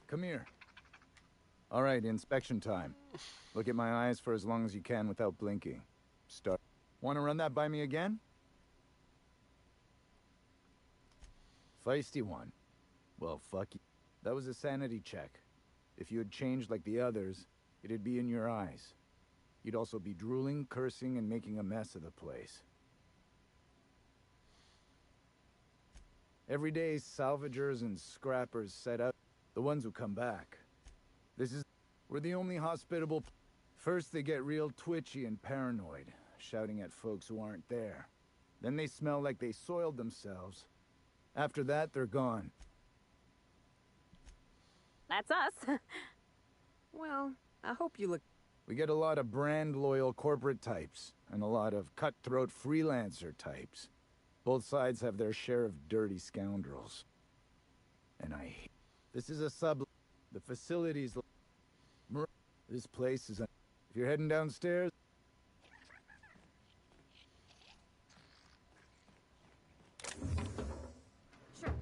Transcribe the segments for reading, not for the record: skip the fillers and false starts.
Come here. All right, inspection time. Look at my eyes for as long as you can without blinking. Start. Want to run that by me again? Feisty one. Well, fuck you. That was a sanity check. If you had changed like the others, it'd be in your eyes. You'd also be drooling, cursing, and making a mess of the place. Every day, salvagers and scrappers set up, the ones who come back. We're the only hospitable. First, they get real twitchy and paranoid, shouting at folks who aren't there. Then they smell like they soiled themselves. After that, they're gone. That's us. Well, I hope you look... We get a lot of brand-loyal corporate types, and a lot of cutthroat freelancer types. Both sides have their share of dirty scoundrels. And I hate... This is a sub... The facility's... This place is... If you're heading downstairs... Sure.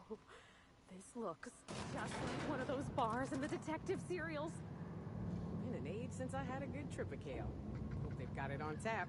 Oh, this looks just like one of those bars in the detective serials. Been an age since I had a good trip of kale. Hope they've got it on tap.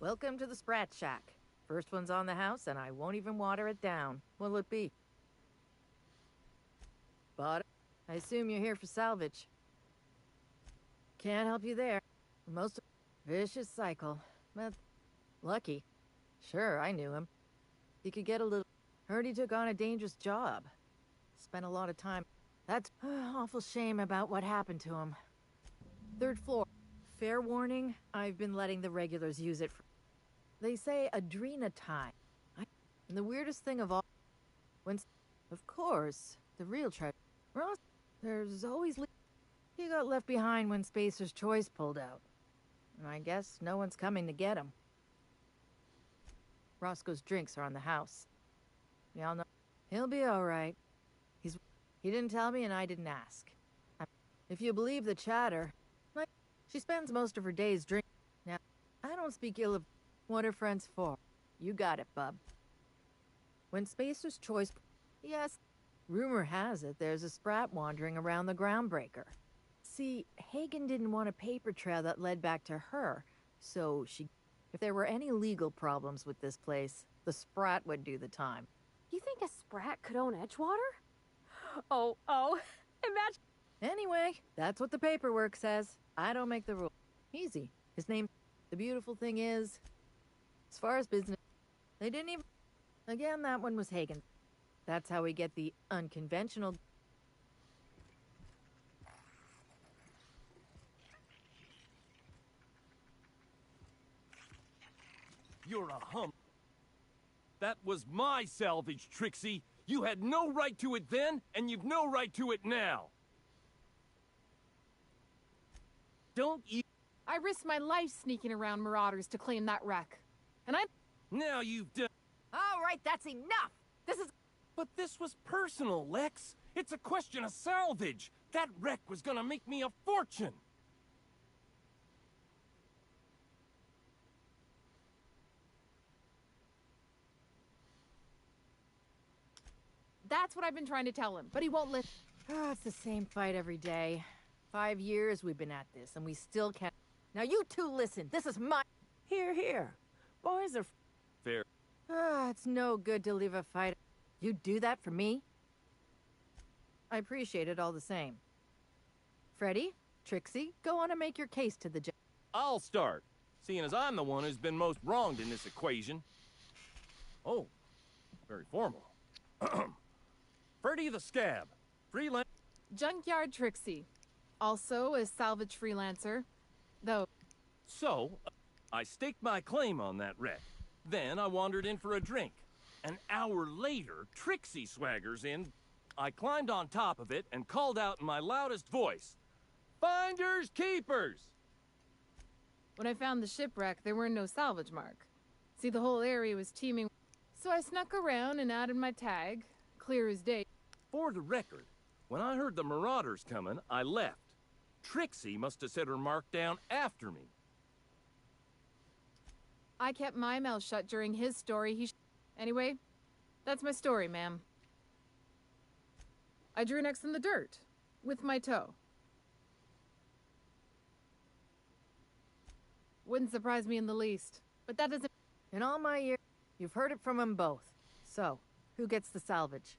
Welcome to the Sprat Shack. First one's on the house, and I won't even water it down. What'll it be? But I assume you're here for salvage. Can't help you there. Most vicious cycle. But lucky. Sure, I knew him. He could get a little... Heard he took on a dangerous job. Spent a lot of time... That's awful shame about what happened to him. Third floor. Fair warning, I've been letting the regulars use it for... They say Adrena time. And the weirdest thing of all... When... Of course, the real treasure... Ross... There's always... He got left behind when Spacer's Choice pulled out. And I guess no one's coming to get him. Roscoe's drinks are on the house. Y'all know... He'll be alright. He didn't tell me and I didn't ask. If you believe the chatter... She spends most of her days drinking. Now, I don't speak ill of what her friend's for. You got it, bub. When Spacer's Choice... Yes, rumor has it there's a sprat wandering around the Groundbreaker. See, Hagen didn't want a paper trail that led back to her, so she... If there were any legal problems with this place, the sprat would do the time. You think a sprat could own Edgewater? Oh, imagine... Anyway, that's what the paperwork says. I don't make the rule. Easy. His name... The beautiful thing is... As far as business... They didn't even... Again, that one was Hagen. That's how we get the unconventional... You're a hump. That was my salvage, Trixie. You had no right to it then, and you've no right to it now. Don't you... I risked my life sneaking around marauders to claim that wreck. And I... Now you've done... All right, that's enough! This is... But this was personal, Lex. It's a question of salvage. That wreck was gonna make me a fortune. That's what I've been trying to tell him, but he won't listen. Oh, it's the same fight every day. 5 years we've been at this, and we still can't... Now you two listen, this is my... Here. Boys are... Fair. Ah, it's no good to leave a fight. You'd do that for me? I appreciate it all the same. Freddy, Trixie, go on and make your case to the judge. I'll start, seeing as I'm the one who's been most wronged in this equation. Oh, very formal. Freddy the Scab, freelance. Junkyard Trixie. Also a salvage freelancer. Though, So, I staked my claim on that wreck. Then I wandered in for a drink. An hour later, Trixie swaggers in. I climbed on top of it and called out in my loudest voice, "Finders keepers!" when I found the shipwreck, there were no salvage mark. See, the whole area was teeming. So I snuck around and added my tag, clear as day. For the record, when I heard the marauders coming, I left. Trixie must have set her mark down after me. I kept my mouth shut during his story. Anyway, that's my story, ma'am. I drew next in the dirt, with my toe. Wouldn't surprise me in the least, but that doesn't... In all my years, you've heard it from them both. So, who gets the salvage?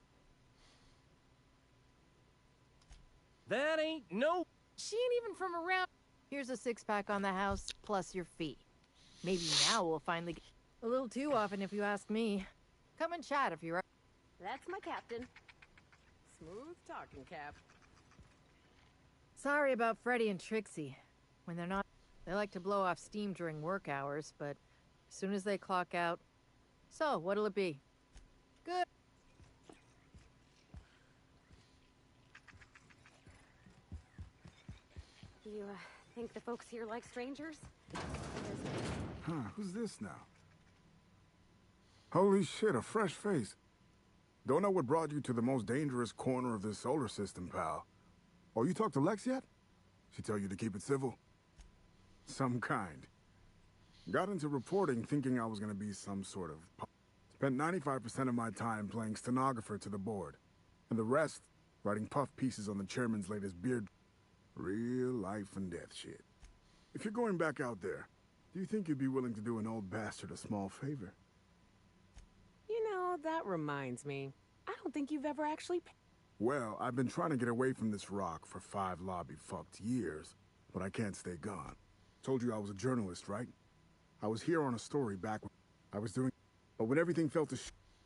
That ain't no... She ain't even from around... Here's a six-pack on the house, plus your fee. Maybe now we'll finally get... A little too often, if you ask me. Come and chat if you're... That's my captain. Smooth talking, Cap. Sorry about Freddy and Trixie. When they're not... They like to blow off steam during work hours, but as soon as they clock out... So, what'll it be? Good. You, think the folks here like strangers? Huh, who's this now? Holy shit, a fresh face. Don't know what brought you to the most dangerous corner of this solar system, pal. Oh, you talked to Lex yet? She tell you to keep it civil? Some kind. Got into reporting thinking I was gonna be some sort of... Spent 95% of my time playing stenographer to the board. And the rest, writing puff pieces on the chairman's latest beard... Real life and death shit. If you're going back out there, do you think you'd be willing to do an old bastard a small favor? You know, that reminds me. I don't think you've ever actually... Well, I've been trying to get away from this rock for 5 lobby-fucked years, but I can't stay gone. Told you I was a journalist, right? I was here on a story back when I was doing... But when everything fell to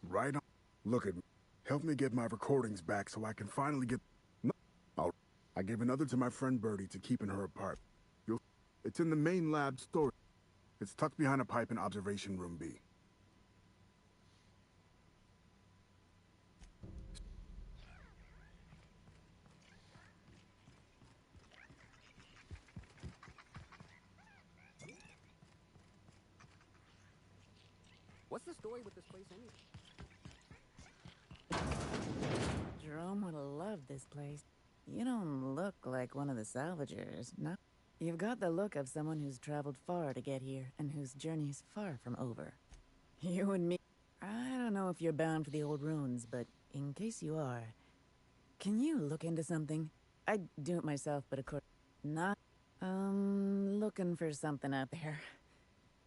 right on... Look at me. Help me get my recordings back so I can finally get... No, I gave another to my friend Birdie to keep in her apartment. It's in the main lab storage. It's tucked behind a pipe in Observation Room B. What's the story with this place anyway? Jerome would have loved this place. You don't look like one of the salvagers, no? You've got the look of someone who's traveled far to get here, and whose journey is far from over. You and me... I don't know if you're bound for the old ruins, but in case you are, can you look into something? I'd do it myself, but of course... Not... looking for something out there.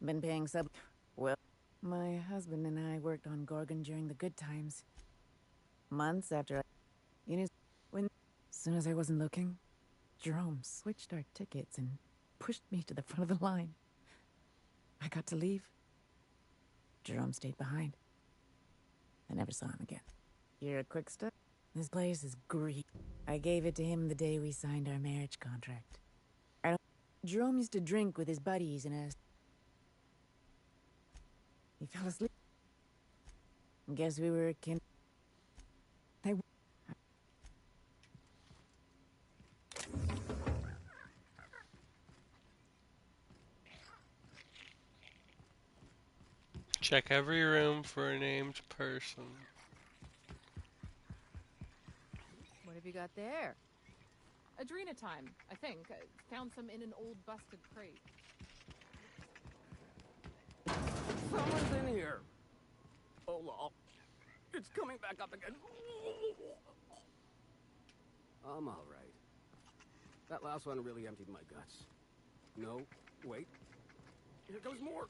Been paying sub... Well, my husband and I worked on Gorgon during the good times. Months after I... You know, when... As soon as I wasn't looking, Jerome switched our tickets and pushed me to the front of the line. I got to leave. Jerome stayed behind. I never saw him again. You're a quick step? This place is great. I gave it to him the day we signed our marriage contract. Jerome used to drink with his buddies and us. He fell asleep. Guess we were kin... Check every room for a named person. What have you got there? Adrena time, I think. Found some in an old busted crate. Someone's in here. Oh, lol. It's coming back up again. I'm all right. That last one really emptied my guts. No, wait. Here goes more.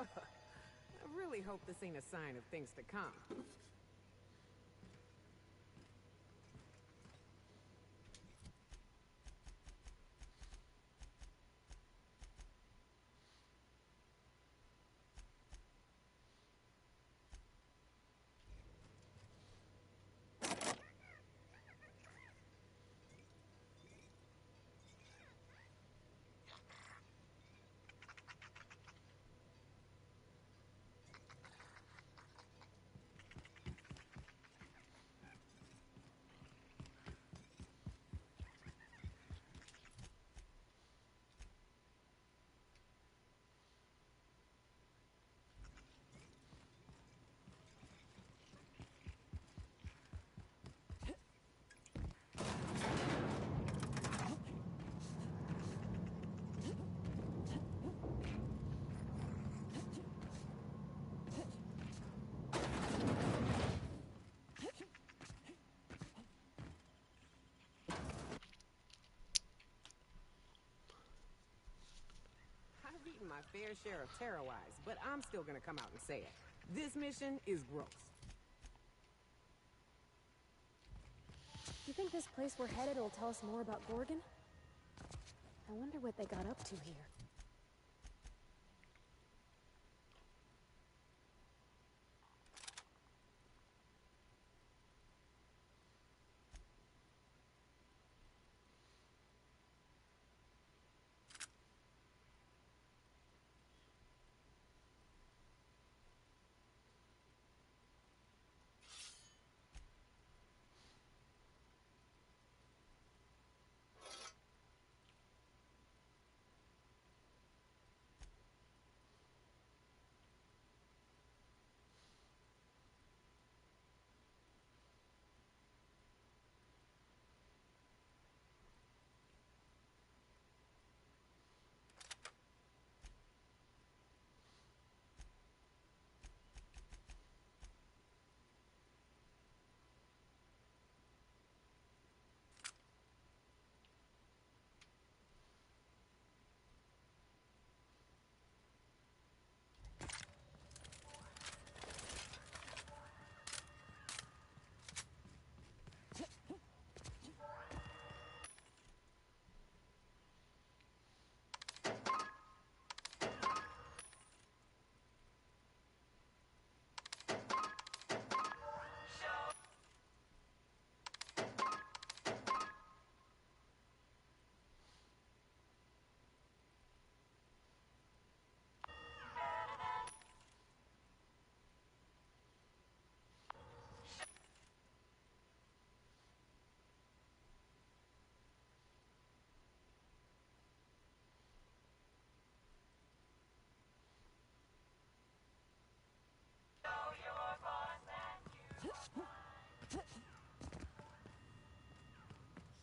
I really hope this ain't a sign of things to come. I've eaten my fair share of tarot eyes, but I'm still gonna come out and say it. This mission is gross. You think this place we're headed will tell us more about Gorgon? I wonder what they got up to here.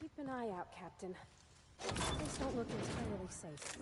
Keep an eye out, Captain. Things don't look entirely safe.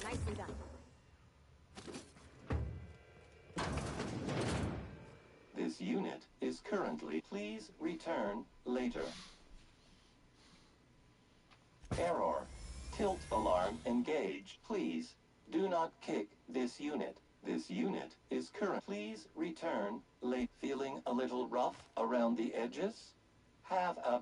Nicely done. This unit is currently. Please return later. Error. Tilt alarm engaged. Please do not kick this unit. This unit is current. Please return late. Feeling a little rough around the edges? Have a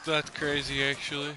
That's crazy, actually.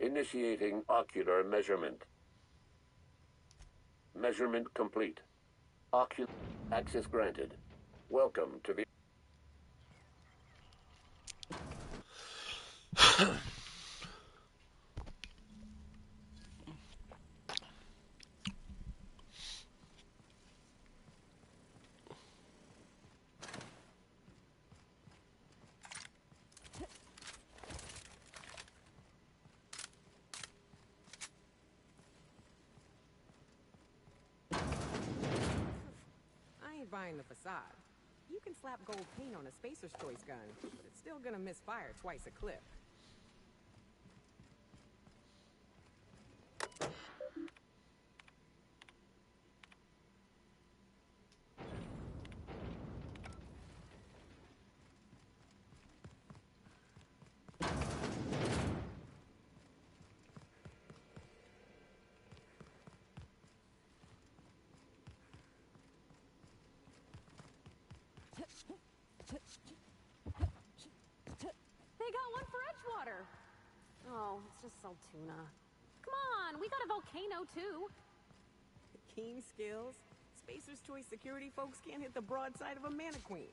Initiating ocular measurement. Measurement complete. Ocular access granted. Welcome to the... beautifying the facade. You can slap gold paint on a Spacer's Choice gun, but it's still gonna misfire twice a clip. They got one for Edgewater. Oh, it's just Saltuna. Come on, we got a volcano too. Keen skills. Spacer's Choice security folks can't hit the broadside of a mannequin.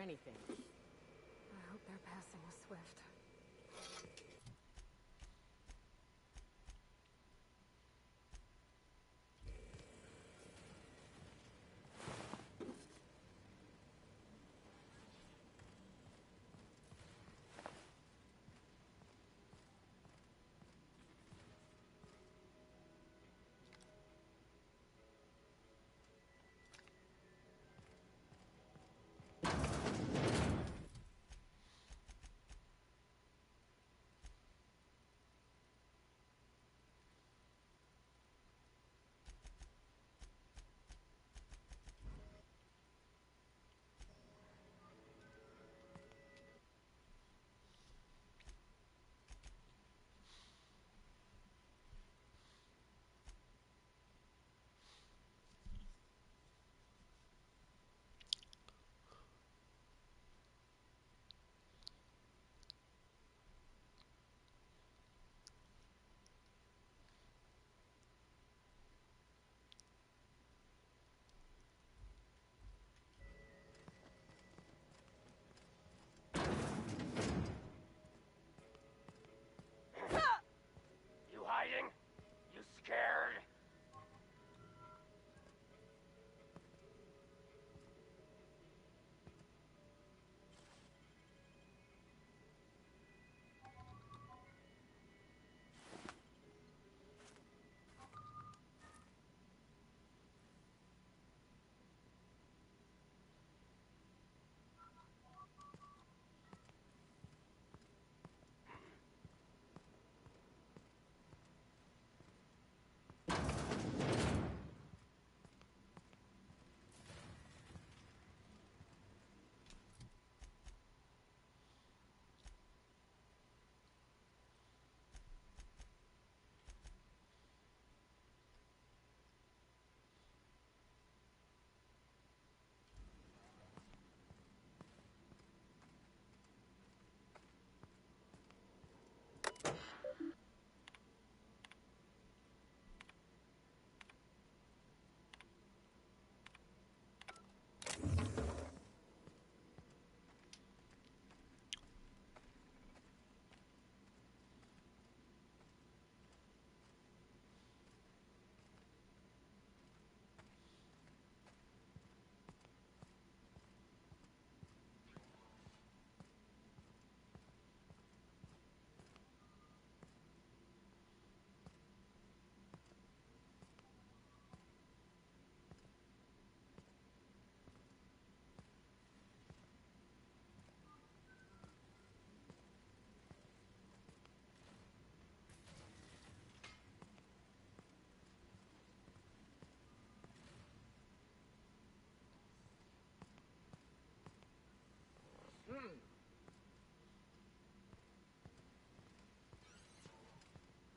anything. I hope their passing was swift. You hiding? You scared?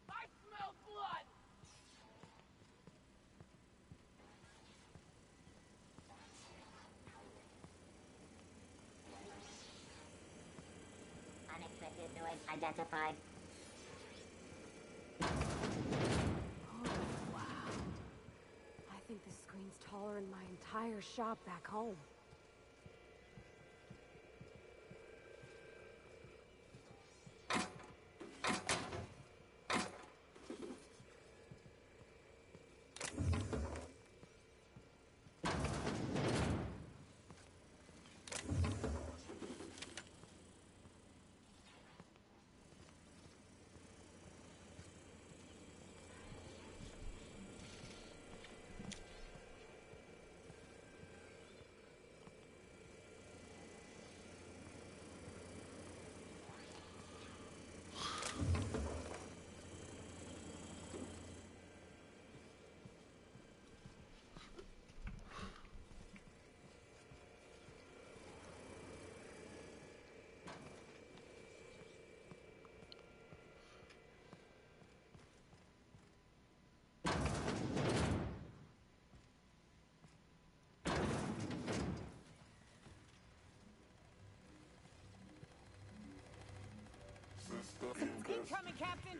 I smell blood! Unexpected noise identified. Oh, wow. I think this screen's taller than my entire shop back home. Incoming, Captain!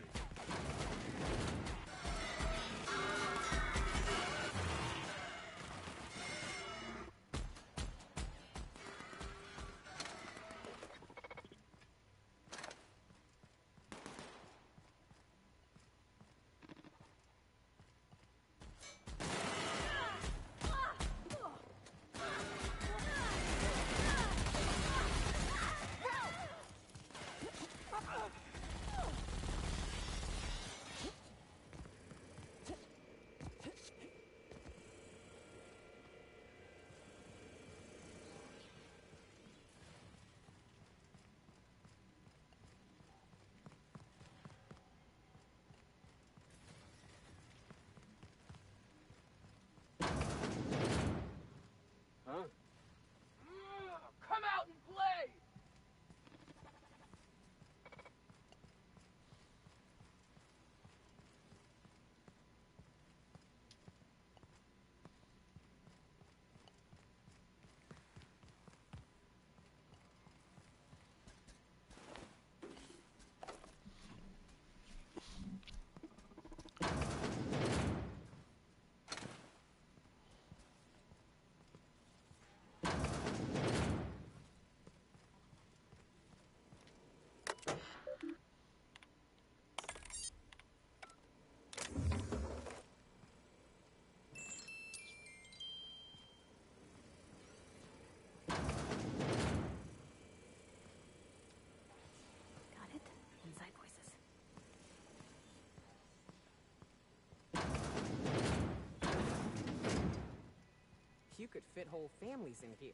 could fit whole families in here.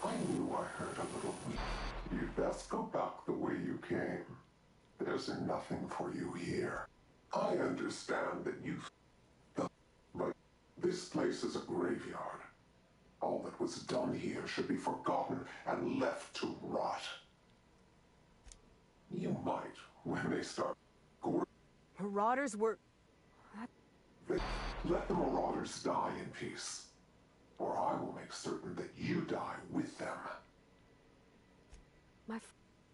I knew I heard a little. You'd best go back the way you came. There's nothing for you here. I understand that you... But this place is a graveyard. All that was done here should be forgotten and left to rot. You might, when they start... Marauders were... Let the Marauders die in peace. Or I will make certain that you die with them.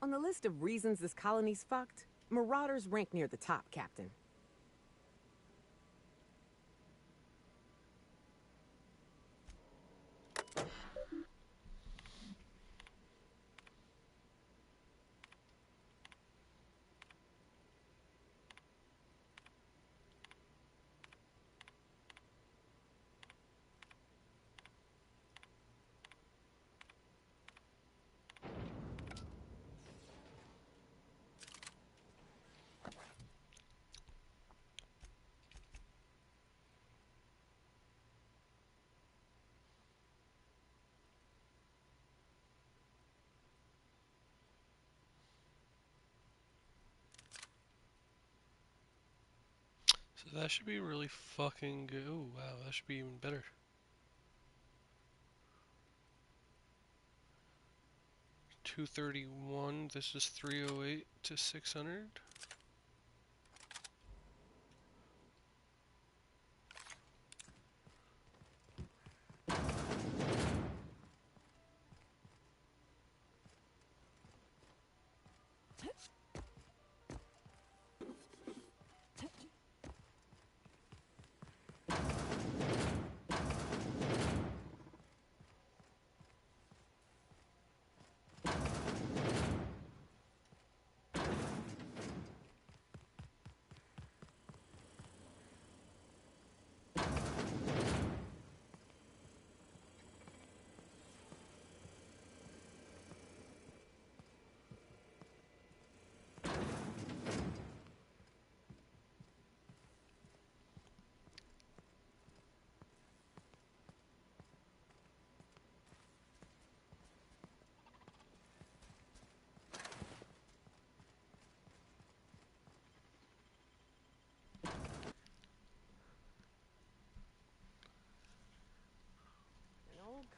On the list of reasons this colony's fucked, Marauders rank near the top, Captain. So that should be really fucking good. Oh wow, that should be even better. 231. This is 308 to 600.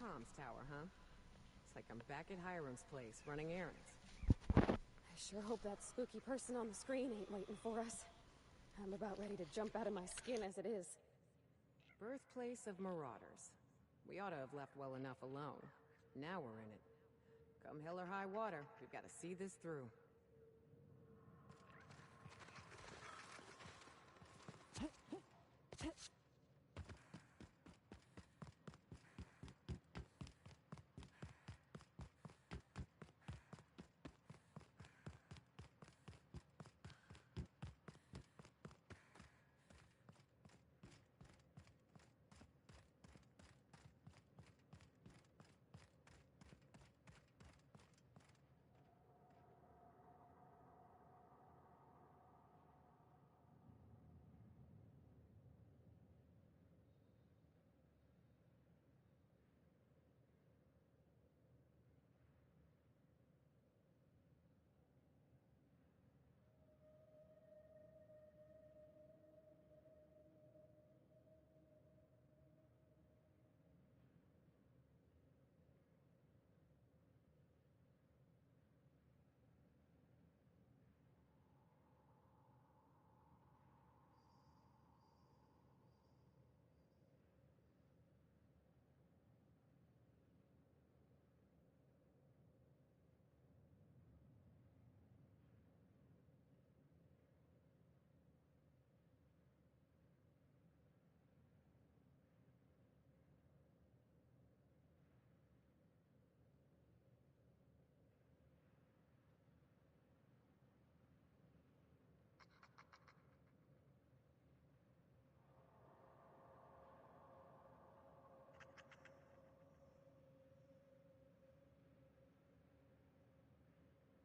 Comms tower, huh? It's like I'm back at Hiram's place, running errands. I sure hope that spooky person on the screen ain't waiting for us. I'm about ready to jump out of my skin as it is. Birthplace of Marauders. We ought to have left well enough alone. Now we're in it. Come hell or high water, we've got to see this through.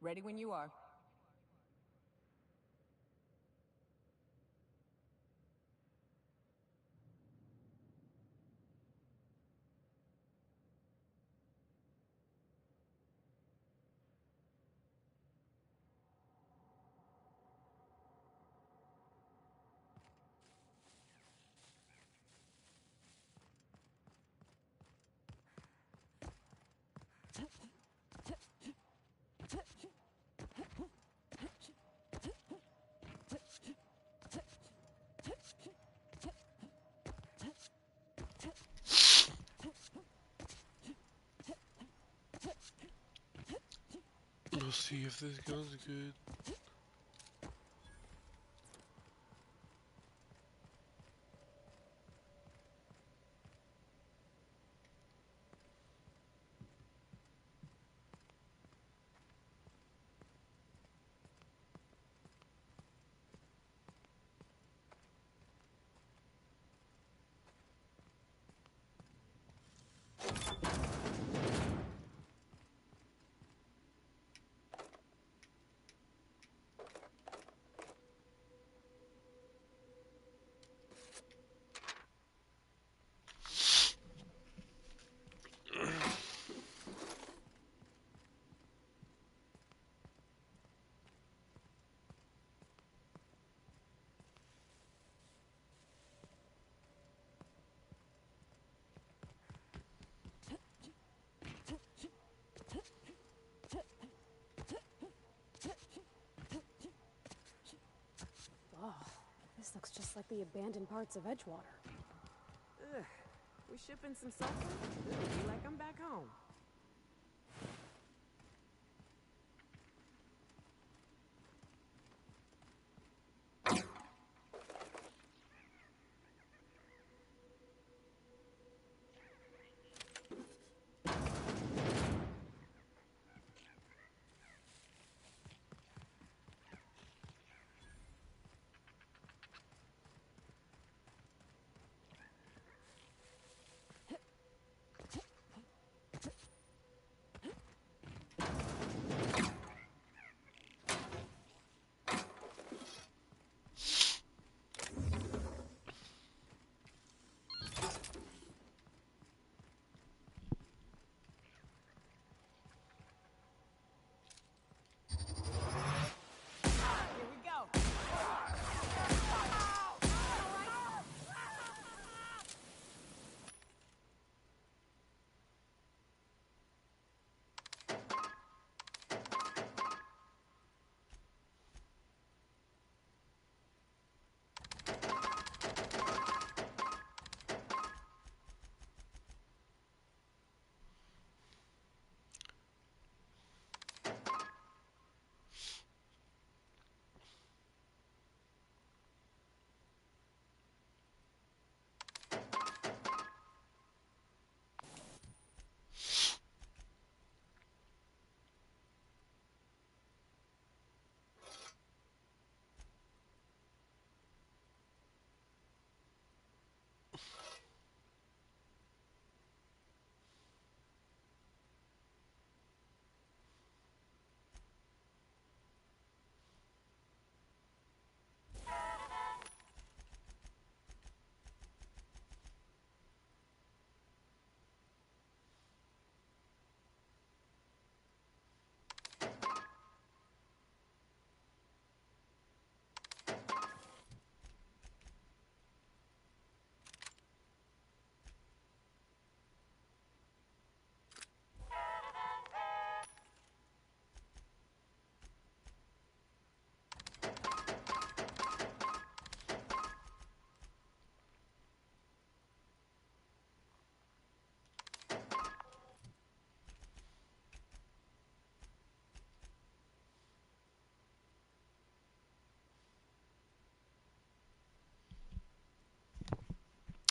Ready when you are. We'll see if this goes good. Oh, this looks just like the abandoned parts of Edgewater. Ugh. We shipping some sulfur? It'll be like I'm back home. Here we go.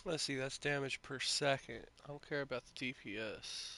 Let's see, that's damage per second. I don't care about the DPS.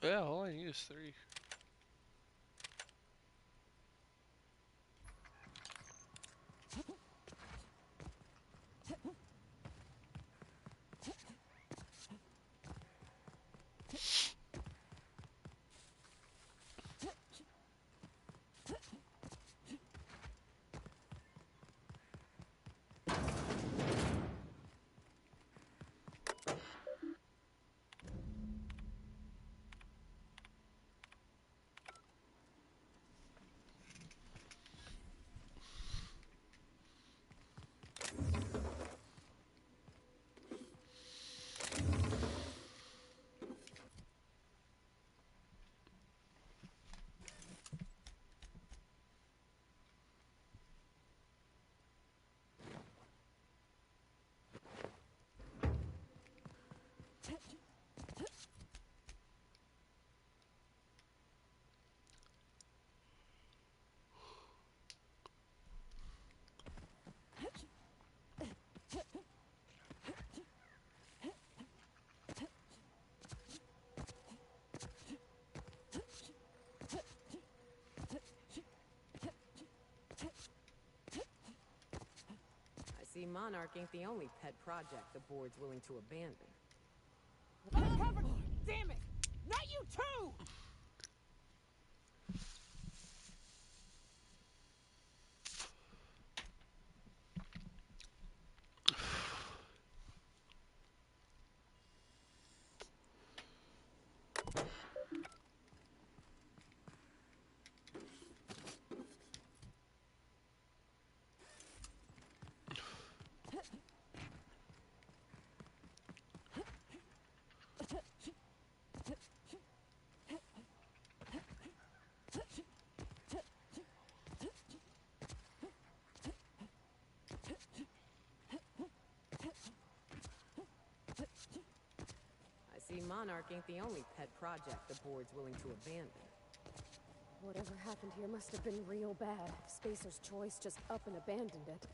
Yeah, all I need is 3. I see Monarch ain't the only pet project the board's willing to abandon. Cover! Damn it! Not you too! I see Monarch ain't the only pet project the board's willing to abandon. Whatever happened here must have been real bad. Spacer's Choice just up and abandoned it.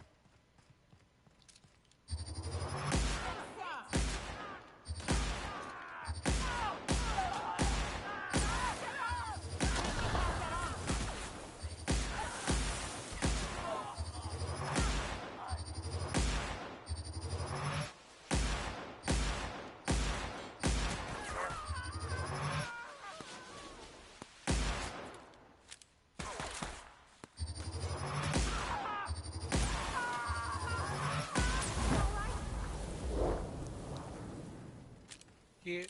Yeah.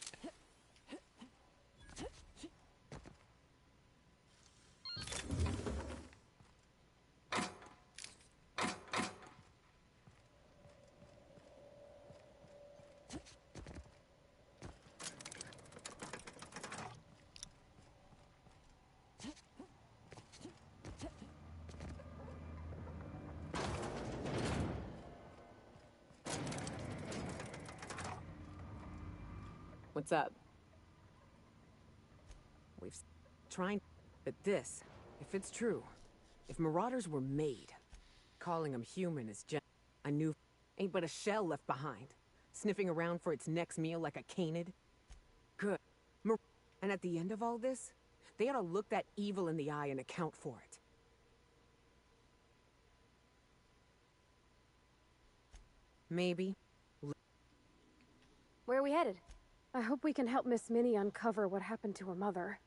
What's up? We've trying, but this, if it's true, if Marauders were made, calling them human is just I knew ain't but a shell left behind, sniffing around for its next meal like a canid. Good. And at the end of all this, they ought to look that evil in the eye and account for it. Maybe. Where are we headed? I hope we can help Miss Minnie uncover what happened to her mother.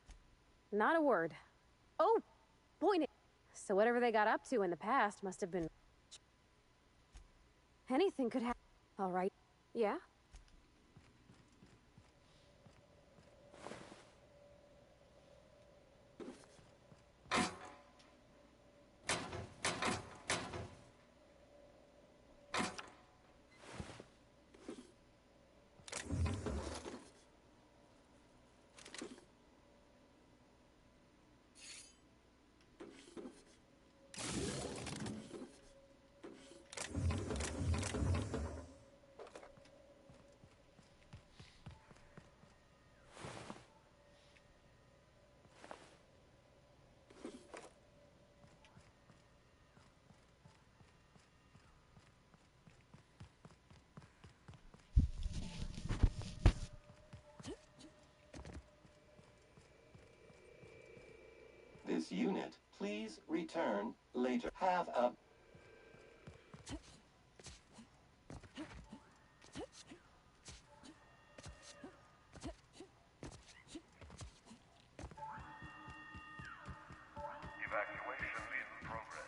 Not a word. Oh, point it. So whatever they got up to in the past must have been... Anything could happen. All right. Yeah? this unit. Please return later. Have a... Evacuation in progress.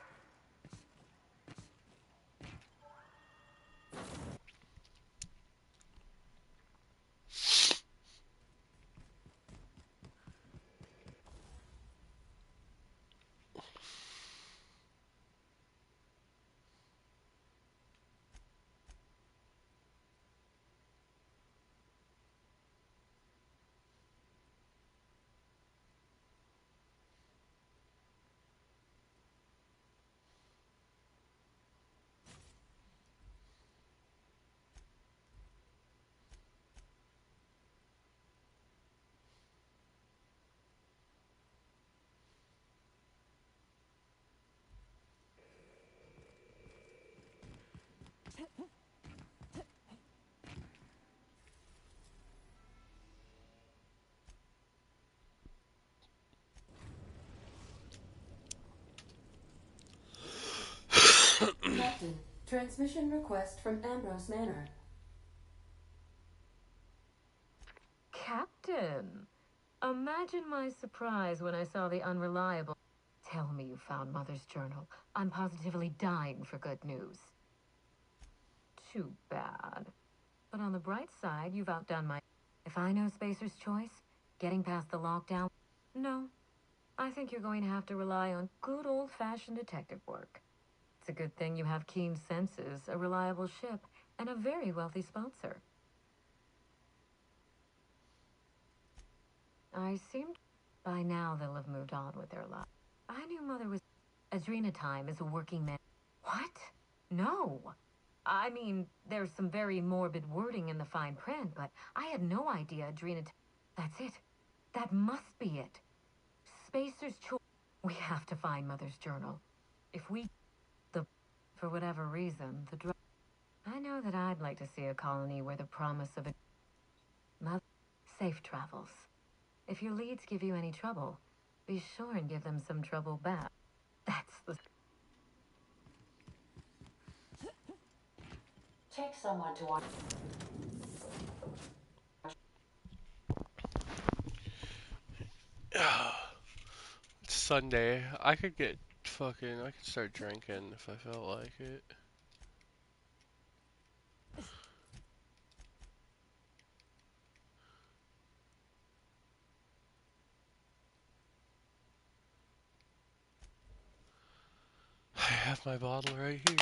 Captain, transmission request from Ambrose Manor. Captain, imagine my surprise when I saw the unreliable. Tell me you found Mother's journal. I'm positively dying for good news. Too bad. But on the bright side, you've outdone my... If I know Spacer's Choice, getting past the lockdown... No. I think you're going to have to rely on good old-fashioned detective work. It's a good thing you have keen senses, a reliable ship, and a very wealthy sponsor. I seem... By now, they'll have moved on with their lives. I knew Mother was... Adrena time is a working man... What? No! I mean, there's some very morbid wording in the fine print, but I had no idea Adrena... That's it. That must be it. Spacer's Choice. We have to find Mother's journal. If we... For whatever reason, the drug... I know that I'd like to see a colony where the promise of a... Mother... Safe travels. If your leads give you any trouble, be sure and give them some trouble back. That's the... Take someone to watch. It's Sunday. I could start drinking if I felt like it. I have my bottle right here.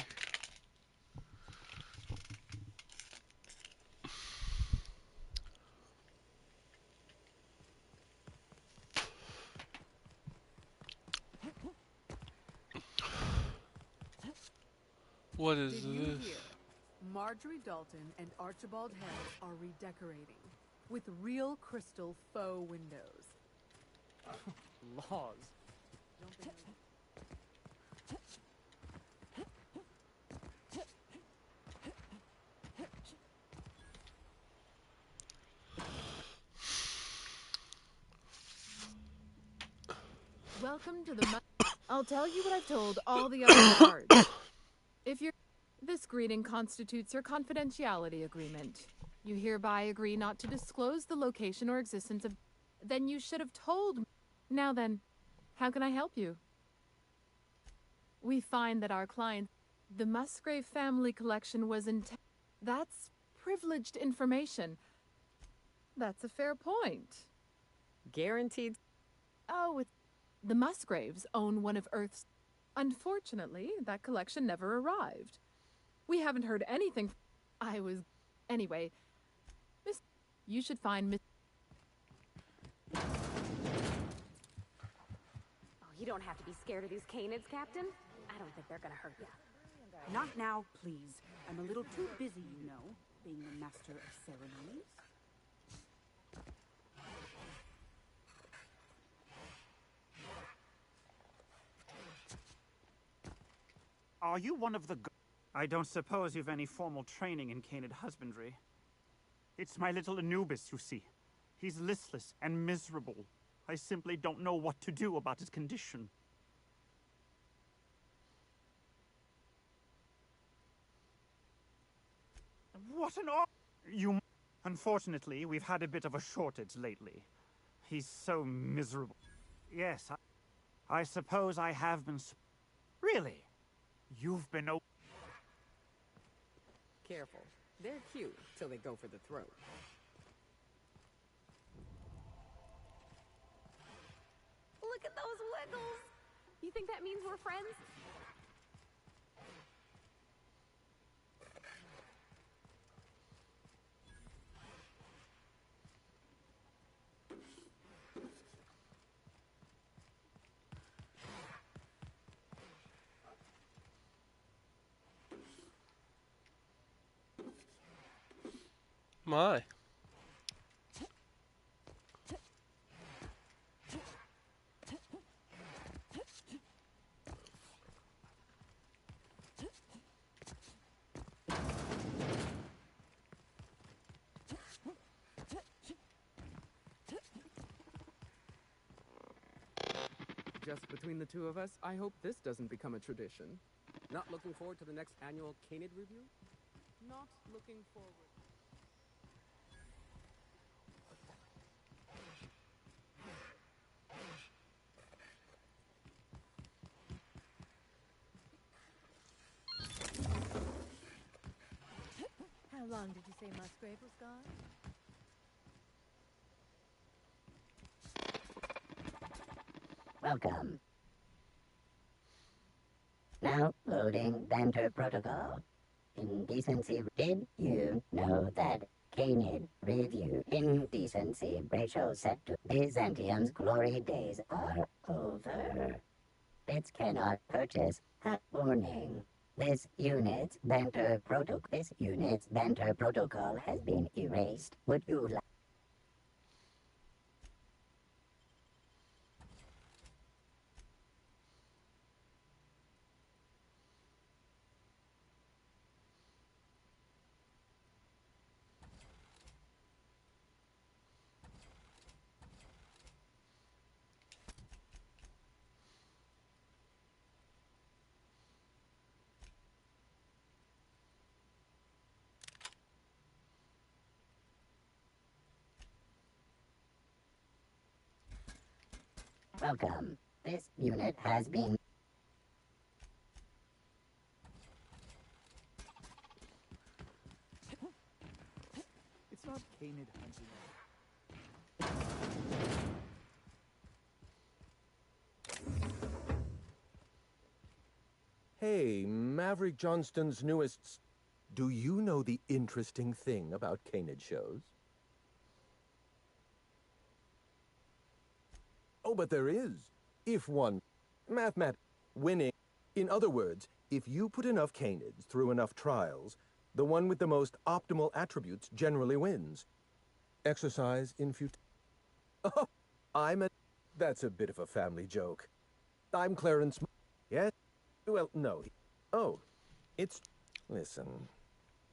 What is Did this? you hear? Marjorie Dalton and Archibald Harris are redecorating with real crystal faux windows. Laws. Welcome to the... I'll tell you what I've told all the other guards. If you're... This greeting constitutes your confidentiality agreement. You hereby agree not to disclose the location or existence of... Then you should have told me. Now then, how can I help you? We find that our client... The Musgrave family collection was That's privileged information. That's a fair point. Guaranteed. Oh, the Musgraves own one of Earth's... Unfortunately, that collection never arrived. We haven't heard anything... Anyway, Miss... You should find Miss... Oh, you don't have to be scared of these canids, Captain. I don't think they're gonna hurt you. Not now, please. I'm a little too busy, you know, being the master of ceremonies. Are you one of the... I don't suppose you've any formal training in canid husbandry. It's my little Anubis, you see. He's listless and miserable. I simply don't know what to do about his condition. What an you... Unfortunately, we've had a bit of a shortage lately. He's so miserable. Yes, I suppose I have been... Really? You've been... Careful. They're cute till they go for the throat. Look at those wiggles! You think that means we're friends? My. Just between the two of us, I hope this doesn't become a tradition. Not looking forward to the next annual Canid review? Not looking forward. How long did you say Musgrave was gone? Welcome. Now loading banter protocol. Indecency. Did you know that Canid review indecency ratio set to Byzantium's glory days are over? Bits cannot purchase a warning. This unit's banter protocol has been erased. Would you like... Welcome. This unit has been... It's not Canid hunting. Hey, Maverick Johnston's newest... Do you know the interesting thing about Canid shows? Oh, but there is. If one... winning. In other words, if you put enough Canids through enough trials, the one with the most optimal attributes generally wins. Exercise in future... Oh, I'm a... That's a bit of a family joke. I'm Clarence... Yes? Well, no. Oh, it's... Listen,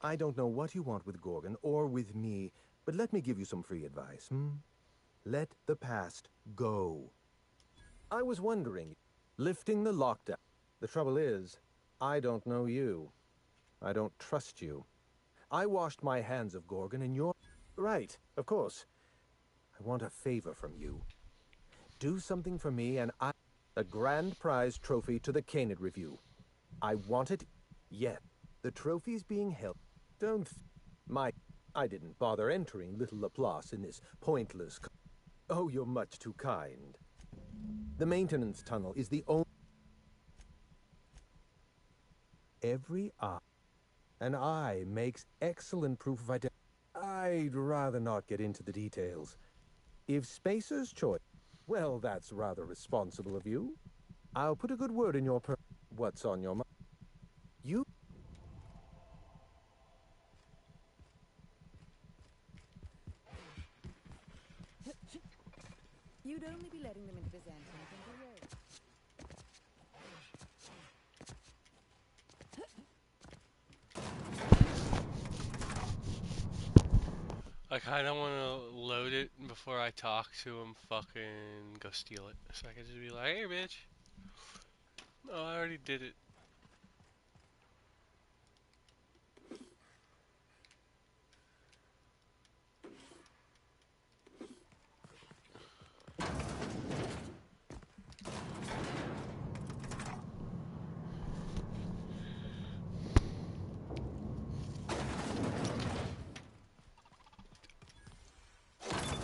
I don't know what you want with Gorgon or with me, but let me give you some free advice, Let the past go. I was wondering, lifting the lockdown. The trouble is, I don't know you. I don't trust you. I washed my hands of Gorgon and you're... Right, of course. I want a favor from you. Do something for me and I... A grand prize trophy to the Canid review. I want it yet. The trophy's being held. Don't... I didn't bother entering little Laplace in this pointless... Oh, you're much too kind. The maintenance tunnel is the only... Every eye. An eye makes excellent proof of identity. I'd rather not get into the details. If Spacer's choice... Well, that's rather responsible of you. I'll put a good word in your What's on your mind? You... You'd only be letting them into Byzantium from the road. I kind of want to load it before I talk to him. Fucking go steal it, so I can just be like, "Hey, bitch." Oh, I already did it.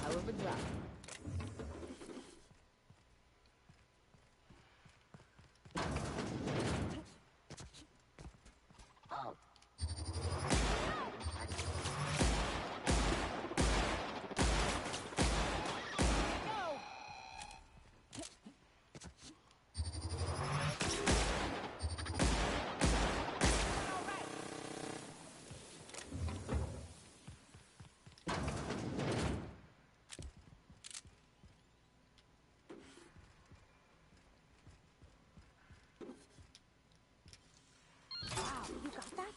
Hell of a job. Wow, you got that?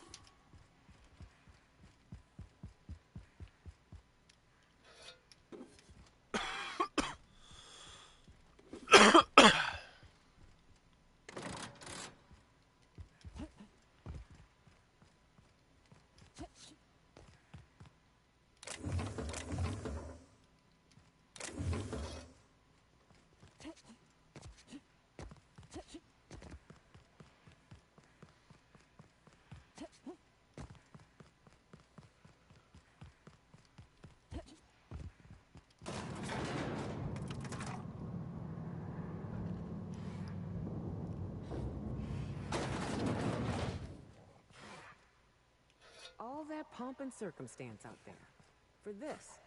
All that pomp and circumstance out there. For this.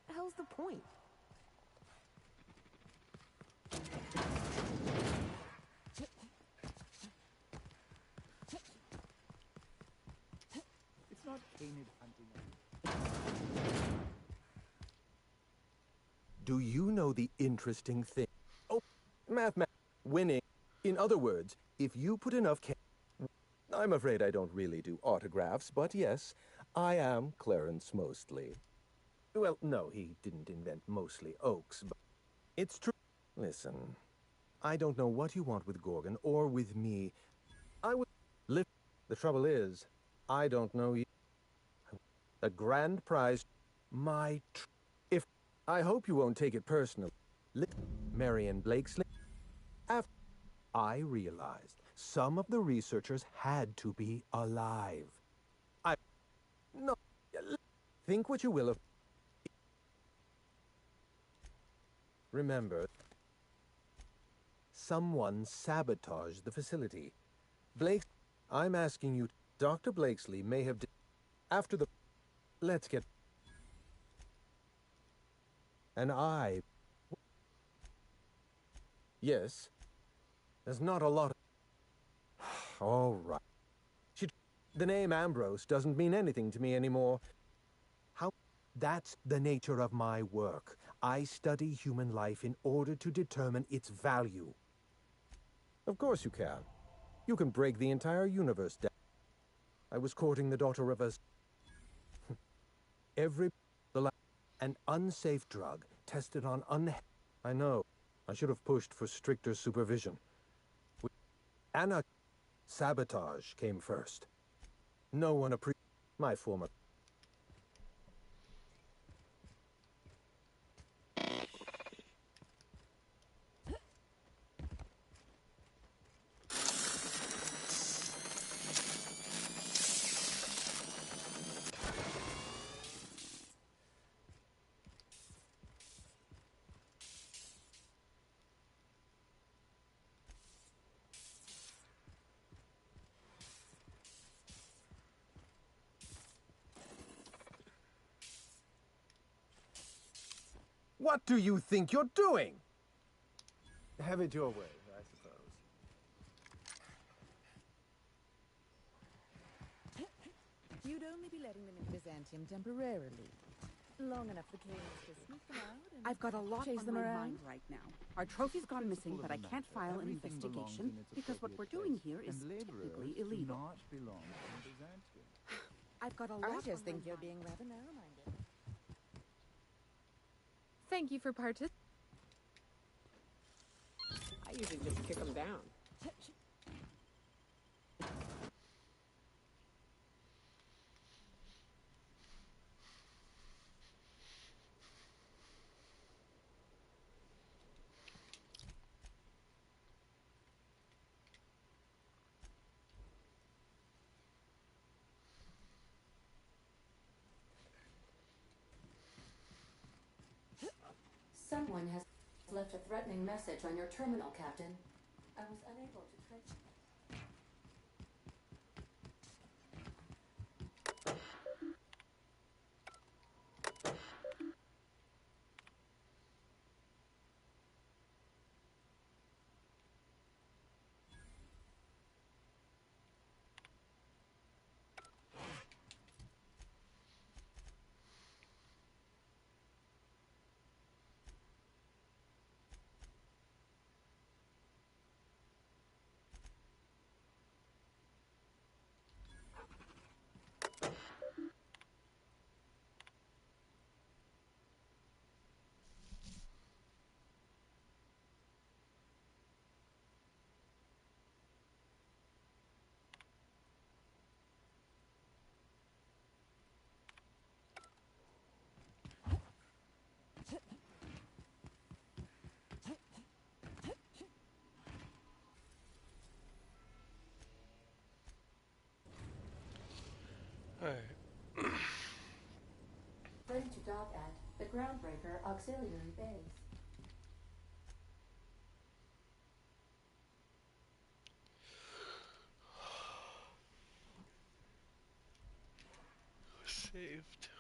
The hell's the point? It's not Canid hunting. Do you know the interesting thing? Oh, winning. In other words, if you put enough I'm afraid I don't really do autographs, but yes, I am Clarence Mostly. Well, no, he didn't invent Mostly Oaks, but it's true. Listen, I don't know what you want with Gorgon or with me. I would live. The trouble is, I don't know you. A grand prize. If I hope you won't take it personally. Marion Blakesley. After I realized some of the researchers had to be alive. No, think what you will of. Remember, someone sabotaged the facility. Blake, I'm asking you, Dr. Blakesley may have. After the. Let's get. And I. Yes. There's not a lot of. All right. The name Ambrose doesn't mean anything to me anymore. How? That's the nature of my work. I study human life in order to determine its value. Of course you can. You can break the entire universe down. I was courting the daughter of a... An unsafe drug tested on I know. I should have pushed for stricter supervision. Anna... Sabotage came first. No one my former... What do you think you're doing? Have it your way, I suppose. You'd only be letting them into Byzantium temporarily. Long enough for Kings to sneak them out and I've got a lot chase on them my around. mind right now. Our trophy's gone missing, but I can't file an investigation because what we're doing here is technically illegal. I've got a lot I just on think my you're mind. being rather narrow-minded. Thank you for participating. I usually just kick them down. Someone has left a threatening message on your terminal, Captain. I was unable to trace. Alright. Ready to dock at the Groundbreaker Auxiliary Base. Saved.